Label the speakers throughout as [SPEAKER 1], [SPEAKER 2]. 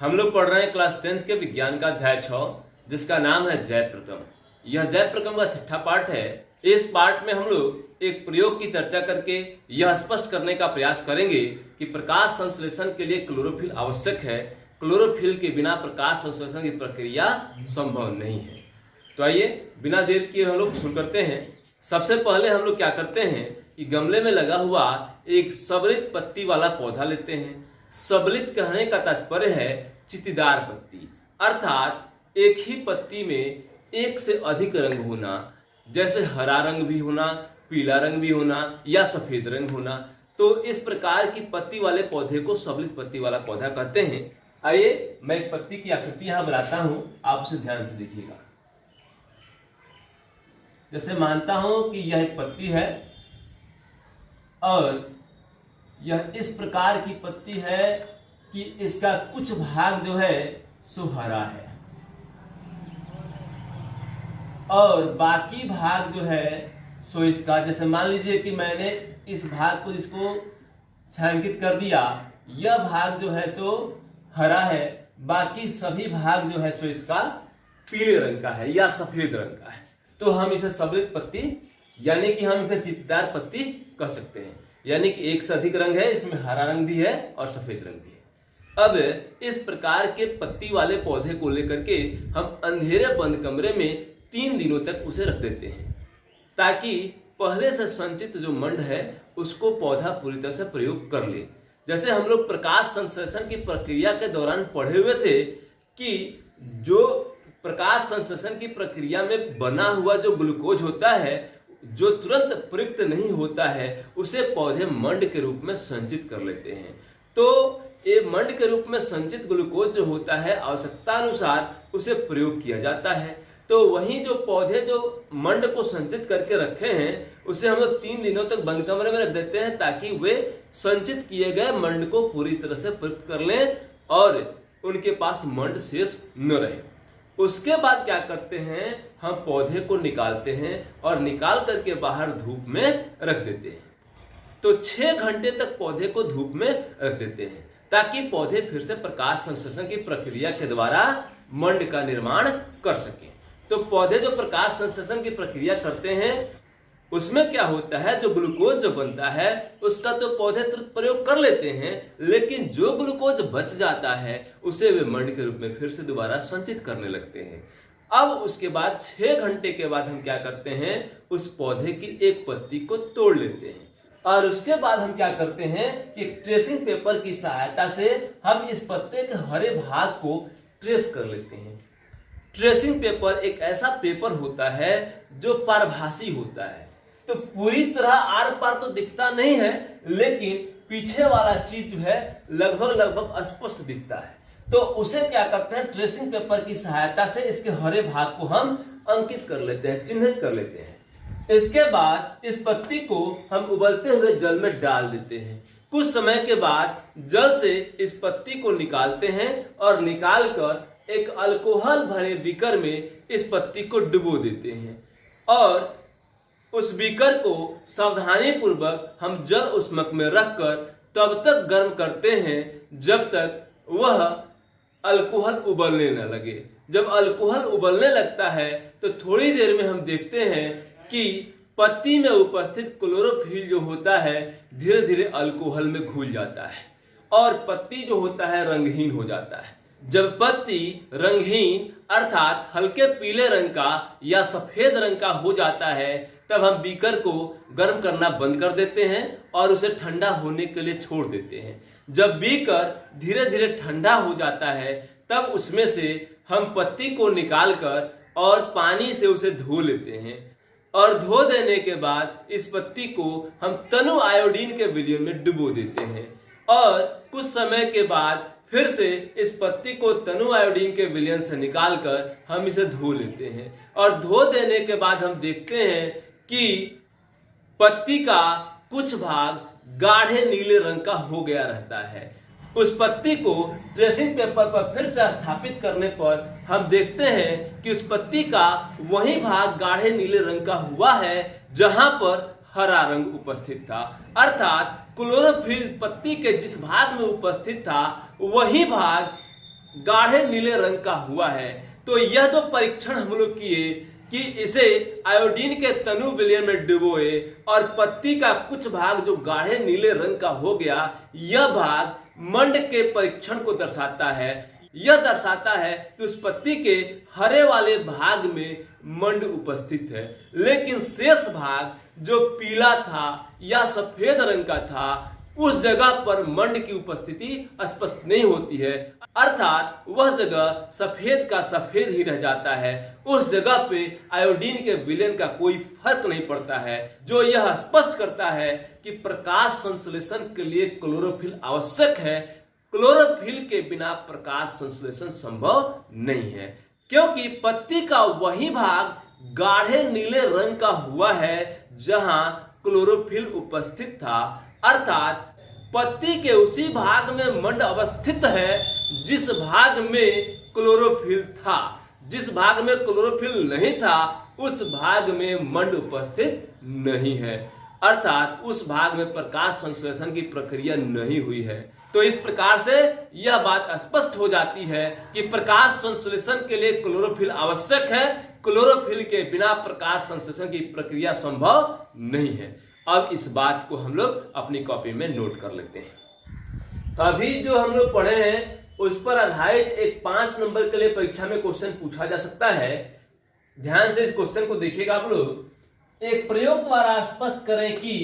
[SPEAKER 1] हम लोग पढ़ रहे हैं क्लास 10th के विज्ञान का अध्याय 6 जिसका नाम है जैव प्रक्रम। यह जैव प्रक्रम का छठा पार्ट है। इस पार्ट में हम लोग एक प्रयोग की चर्चा करके यह स्पष्ट करने का प्रयास करेंगे कि प्रकाश संश्लेषण के लिए क्लोरोफिल आवश्यक है। क्लोरोफिल के बिना प्रकाश संश्लेषण की प्रक्रिया संभव नहीं है। तो आइए बिना देर किए हम लोग शुरू करते हैं। सबसे पहले हम लोग क्या करते हैं कि गमले में लगा हुआ एक सबलित पत्ती वाला पौधा लेते हैं। सबलित कहने का तात्पर्य है चित्तीदार पत्ती, अर्थात एक ही पत्ती में एक से अधिक रंग होना, जैसे हरा रंग भी होना, पीला रंग भी होना या सफेद रंग होना। तो इस प्रकार की पत्ती वाले पौधे को सबलित पत्ती वाला पौधा कहते हैं। आइए मैं एक पत्ती की आकृति यहां बनाता हूं, आप उसे ध्यान से देखिएगा। जैसे मानता हूं कि यह एक पत्ती है और यह इस प्रकार की पत्ती है कि इसका कुछ भाग जो है सो हरा है और बाकी भाग जो है सो इसका, जैसे मान लीजिए कि मैंने इस भाग को इसको छायांकित कर दिया, यह भाग जो है सो हरा है, बाकी सभी भाग जो है सो इसका पीले रंग का है या सफेद रंग का है। तो हम इसे सबलित पत्ती यानी कि हम इसे चित्तीदार पत्ती कह सकते हैं। यानी कि एक से अधिक रंग है, इसमें हरा रंग भी है और सफेद रंग भी है। अब इस प्रकार के पत्ती वाले पौधे को लेकर के हम अंधेरे बंद कमरे में 3 दिनों तक उसे रख देते हैं ताकि पहले से संचित जो मंड है उसको पौधा पूरी तरह से प्रयोग कर ले। जैसे हम लोग प्रकाश संश्लेषण की प्रक्रिया के दौरान पढ़े हुए थे कि जो प्रकाश संश्लेषण की प्रक्रिया में बना हुआ जो ग्लूकोज होता है, जो तुरंत प्रयुक्त नहीं होता है, उसे पौधे मंड के रूप में संचित कर लेते हैं। तो ये मंड के रूप में संचित ग्लूकोज जो होता है आवश्यकता अनुसार उसे प्रयोग किया जाता है। तो वहीं जो पौधे जो मंड को संचित करके रखे हैं उसे हम लोग 3 दिनों तक बंद कमरे में रख देते हैं ताकि वे संचित किए गए मंड को पूरी तरह से प्रयुक्त कर लें और उनके पास मंड शेष न रहे। उसके बाद क्या करते हैं, हम पौधे को निकालते हैं और निकाल करके बाहर धूप में रख देते हैं। तो 6 घंटे तक पौधे को धूप में रख देते हैं ताकि पौधे फिर से प्रकाश संश्लेषण की प्रक्रिया के द्वारा मंड का निर्माण कर सकें। तो पौधे जो प्रकाश संश्लेषण की प्रक्रिया करते हैं उसमें क्या होता है, जो ग्लूकोज जो बनता है उसका तो पौधे तुरंत प्रयोग कर लेते हैं, लेकिन जो ग्लूकोज बच जाता है उसे वे मंड के रूप में फिर से दोबारा संचित करने लगते हैं। अब उसके बाद 6 घंटे के बाद हम क्या करते हैं, उस पौधे की एक पत्ती को तोड़ लेते हैं और उसके बाद हम क्या करते हैं कि ट्रेसिंग पेपर की सहायता से हम इस पत्ते के हरे भाग को ट्रेस कर लेते हैं। ट्रेसिंग पेपर एक ऐसा पेपर होता है जो पारभासी होता है, तो पूरी तरह आर पार तो दिखता नहीं है, लेकिन पीछे वाला चीज जो है लगभग स्पष्ट दिखता है। तो उसे क्या करते हैं, ट्रेसिंग पेपर की सहायता से इसके हरे भाग को हम अंकित कर लेते हैं, चिन्हित कर लेते हैं। इसके बाद इस पत्ती को हम उबलते हुए जल में डाल देते हैं। कुछ समय के बाद जल से इस पत्ती को निकालते हैं और निकालकर एक अल्कोहल भरे बीकर में इस पत्ती को डुबो देते हैं और उस बीकर को सावधानी पूर्वक हम जल उष्मक में रखकर तब तक गर्म करते हैं जब तक वह अल्कोहल उबलने न लगे। जब अल्कोहल उबलने लगता है तो थोड़ी देर में हम देखते हैं कि पत्ती में उपस्थित क्लोरोफिल जो होता है धीरे धीरे अल्कोहल में घुल जाता है और पत्ती जो होता है रंगहीन हो जाता है। जब पत्ती रंगहीन अर्थात हल्के पीले रंग का या सफेद रंग का हो जाता है तब हम बीकर को गर्म करना बंद कर देते हैं और उसे ठंडा होने के लिए छोड़ देते हैं। जब बीकर धीरे धीरे ठंडा हो जाता है तब उसमें से हम पत्ती को निकालकर और पानी से उसे धो लेते हैं और धो देने के बाद इस पत्ती को हम तनु आयोडीन के विलयन में डुबो देते हैं और कुछ समय के बाद फिर से इस पत्ती को तनु आयोडीन के विलयन से निकालकर हम इसे धो लेते हैं और धो देने के बाद हम देखते हैं कि पत्ती का कुछ भाग गाढ़े नीले रंग का हो गया रहता है। उस पत्ती को ट्रेसिंग पेपर पर फिर से स्थापित करने पर हम देखते हैं कि उस पत्ती का वही भाग गाढ़े नीले रंग का हुआ है जहां पर हरा रंग उपस्थित था, अर्थात क्लोरोफिल पत्ती के जिस भाग में उपस्थित था वही भाग गाढ़े नीले रंग का हुआ है, तो यह जो परीक्षण हम लोग किए कि इसे आयोडीन के तनु विलयन में डुबोए और पत्ती का कुछ भाग जो गाढ़े नीले रंग का हो गया, यह भाग मंड के परीक्षण को दर्शाता है। यह दर्शाता है कि उस पत्ती के हरे वाले भाग में मंड उपस्थित है, लेकिन शेष भाग जो पीला था या सफेद रंग का था, उस जगह पर मंड की उपस्थिति स्पष्ट नहीं होती है, अर्थात वह जगह सफेद का सफेद ही रह जाता है। उस जगह पे आयोडीन के विलयन का कोई फर्क नहीं पड़ता है, जो यह स्पष्ट करता है कि प्रकाश संश्लेषण के लिए क्लोरोफिल आवश्यक है। क्लोरोफिल के बिना प्रकाश संश्लेषण संभव नहीं है, क्योंकि पत्ती का वही भाग गाढ़े नीले रंग का हुआ है जहां क्लोरोफिल उपस्थित था, अर्थात पत्ती के उसी भाग में मंड अवस्थित है जिस भाग में क्लोरोफिल था। जिस भाग में क्लोरोफिल नहीं था उस भाग में मंड उपस्थित नहीं है, अर्थात उस भाग में प्रकाश संश्लेषण की प्रक्रिया नहीं हुई है। तो इस प्रकार से यह बात स्पष्ट हो जाती है कि प्रकाश संश्लेषण के लिए क्लोरोफिल आवश्यक है। क्लोरोफिल के बिना प्रकाश संश्लेषण की प्रक्रिया संभव नहीं है। अब इस बात को हम लोग अपनी कॉपी में नोट कर लेते हैं। अभी जो हम लोग पढ़े हैं उस पर आधारित एक 5 नंबर के लिए परीक्षा में क्वेश्चन पूछा जा सकता है। ध्यान से इस क्वेश्चन को देखिएगा आप लोग। एक प्रयोग द्वारा स्पष्ट करें कि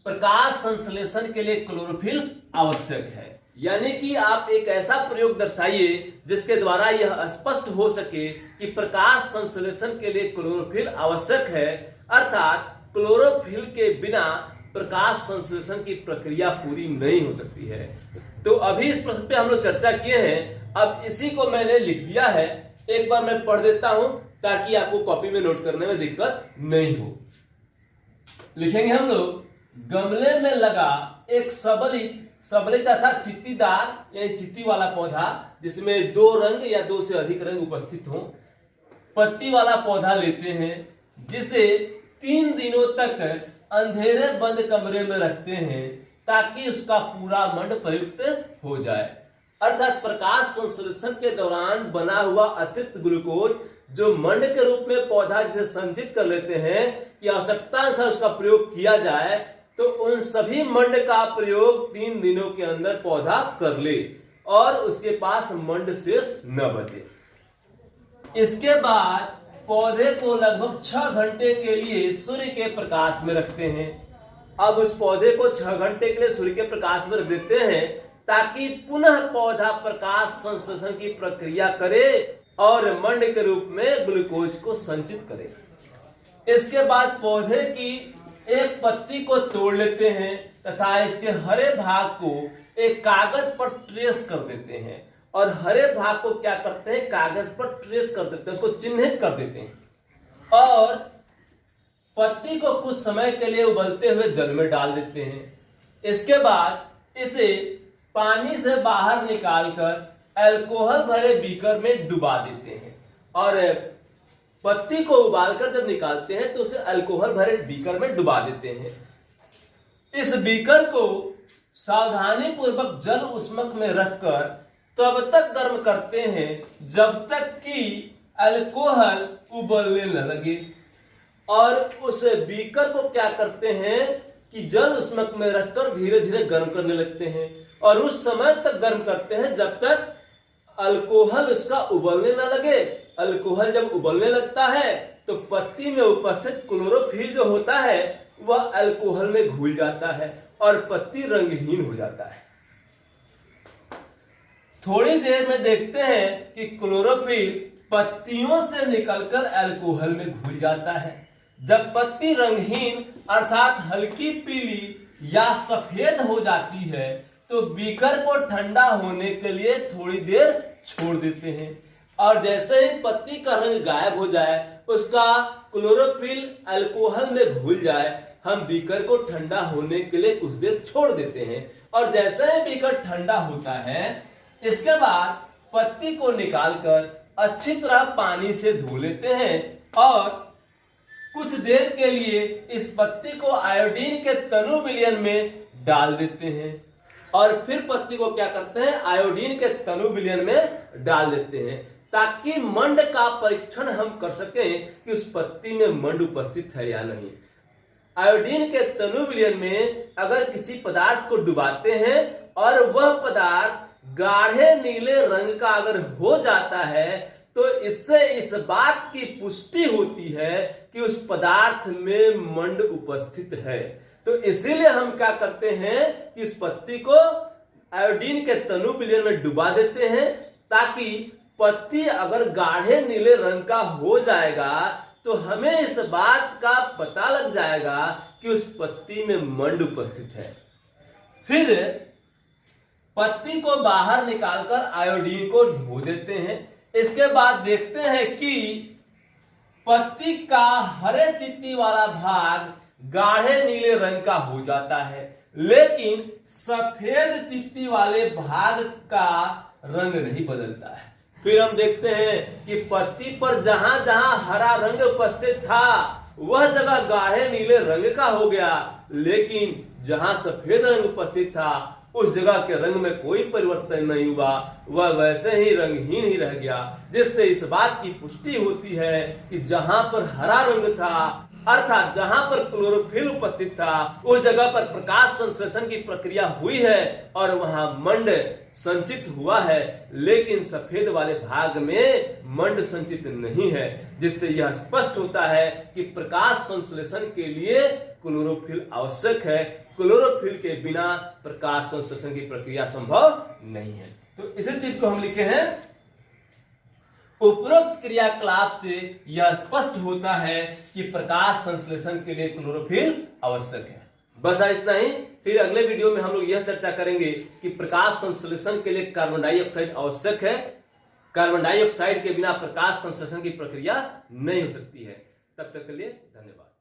[SPEAKER 1] प्रकाश संश्लेषण के लिए क्लोरोफिल आवश्यक है। यानी कि आप एक ऐसा प्रयोग दर्शाइए जिसके द्वारा यह स्पष्ट हो सके कि प्रकाश संश्लेषण के लिए क्लोरोफिल आवश्यक है, अर्थात क्लोरोफिल के बिना प्रकाश संश्लेषण की प्रक्रिया पूरी नहीं हो सकती है। तो अभी इस प्रश्न पे हम लोग चर्चा किए हैं। अब इसी को मैंने लिख दिया है, एक बार मैं पढ़ देता हूं ताकि आपको कॉपी में नोट करने में दिक्कत नहीं हो। लिखेंगे हम लोग, गमले में लगा एक सबलित तथा चित्तीदार यानी चित्ती वाला पौधा जिसमें 2 रंग या 2 से अधिक रंग उपस्थित हो, पत्ती वाला पौधा लेते हैं, जिसे 3 दिनों तक अंधेरे बंद कमरे में रखते हैं ताकि उसका पूरा मंड प्रयुक्त हो जाए। अर्थात प्रकाश संश्लेषण के दौरान बना हुआ अतिरिक्त ग्लूकोज जो मंड के रूप में पौधा जिसे संचित कर लेते हैं कि आवश्यकता अनुसार उसका प्रयोग किया जाए, तो उन सभी मंड का प्रयोग 3 दिनों के अंदर पौधा कर ले और उसके पास मंड शेष न बचे। इसके बाद पौधे को लगभग 6 घंटे के लिए सूर्य के प्रकाश में रखते हैं। अब उस पौधे को 6 घंटे के लिए सूर्य के प्रकाश में रख देते हैं ताकि पुनः पौधा प्रकाश संश्लेषण की प्रक्रिया करे और मंड के रूप में ग्लूकोज को संचित करे। इसके बाद पौधे की एक पत्ती को तोड़ लेते हैं तथा इसके हरे भाग को एक कागज पर ट्रेस कर देते हैं और हरे भाग को क्या करते हैं, कागज पर ट्रेस कर देते हैं, उसको चिन्हित कर देते हैं और पत्ती को कुछ समय के लिए उबलते हुए जल में डाल देते हैं। इसके बाद इसे पानी से बाहर निकालकर अल्कोहल भरे बीकर में डुबा देते हैं और पत्ती को उबालकर जब निकालते हैं तो उसे अल्कोहल भरे बीकर में डुबा देते हैं। इस बीकर को सावधानी पूर्वक जल उष्मक में रखकर तब तक गर्म करते हैं जब तक कि अल्कोहल उबलने न लगे और उस बीकर को क्या करते हैं कि जल उष्मक में रखकर धीरे धीरे गर्म करने लगते हैं और उस समय तक गर्म करते हैं जब तक अल्कोहल उसका उबलने न लगे। अल्कोहल जब उबलने लगता है तो पत्ती में उपस्थित क्लोरोफिल जो होता है वह अल्कोहल में घुल जाता है और पत्ती रंगहीन हो जाता है। थोड़ी देर में देखते हैं कि क्लोरोफिल पत्तियों से निकलकर अल्कोहल में घुल जाता है। जब पत्ती रंगहीन अर्थात हल्की पीली या सफेद हो जाती है तो बीकर को ठंडा होने के लिए थोड़ी देर छोड़ देते हैं और जैसे ही पत्ती का रंग गायब हो जाए, उसका क्लोरोफिल अल्कोहल में घुल जाए, हम बीकर को ठंडा होने के लिए कुछ देर छोड़ देते हैं और जैसे ही बीकर ठंडा होता है, इसके बाद पत्ती को निकालकर अच्छी तरह पानी से धो लेते हैं और कुछ देर के लिए इस पत्ती को आयोडीन के तनु विलयन में डाल देते हैं। और फिर पत्ती को क्या करते हैं, आयोडीन के तनु विलयन में डाल देते हैं, ताकि मंड का परीक्षण हम कर सकें कि उस पत्ती में मंड उपस्थित है या नहीं। आयोडीन के तनु विलयन में अगर किसी पदार्थ को डुबाते हैं और वह पदार्थ गाढ़े नीले रंग का अगर हो जाता है, तो इससे इस बात की पुष्टि होती है कि उस पदार्थ में मंड उपस्थित है। तो इसीलिए हम क्या करते हैं कि इस पत्ती को आयोडीन के तनु विलयन में डुबा देते हैं, ताकि पत्ती अगर गाढ़े नीले रंग का हो जाएगा तो हमें इस बात का पता लग जाएगा कि उस पत्ती में मंड उपस्थित है। फिर पत्ती को बाहर निकालकर आयोडीन को धो देते हैं। इसके बाद देखते हैं कि पत्ती का हरे चित्ती वाला भाग गाढ़े नीले रंग का हो जाता है, लेकिन सफेद चित्ती वाले भाग का रंग नहीं बदलता है। फिर हम देखते हैं कि पत्ती पर जहां जहां हरा रंग उपस्थित था वह जगह गाढ़े नीले रंग का हो गया, लेकिन जहां सफेद रंग उपस्थित था उस जगह के रंग में कोई परिवर्तन नहीं हुआ, वह वैसे ही रंगहीन ही रह गया। जिससे इस बात की पुष्टि होती है कि जहां पर हरा रंग था, अर्थात जहां पर क्लोरोफिल उपस्थित था, उस जगह पर प्रकाश संश्लेषण की प्रक्रिया हुई है और वहां मंड संचित हुआ है, लेकिन सफेद वाले भाग में मंड संचित नहीं है। जिससे यह स्पष्ट होता है कि प्रकाश संश्लेषण के लिए क्लोरोफिल आवश्यक है। क्लोरोफिल के बिना प्रकाश संश्लेषण की प्रक्रिया संभव नहीं है। तो इसी चीज को हम लिखे हैं, उपरोक्त क्रियाकलाप से यह स्पष्ट होता है कि प्रकाश संश्लेषण के लिए क्लोरोफिल आवश्यक है। बस इतना ही। फिर अगले वीडियो में हम लोग यह चर्चा करेंगे कि प्रकाश संश्लेषण के लिए कार्बन डाइऑक्साइड आवश्यक है। कार्बन डाइऑक्साइड के बिना प्रकाश संश्लेषण की प्रक्रिया नहीं हो सकती है। तब तक के लिए धन्यवाद।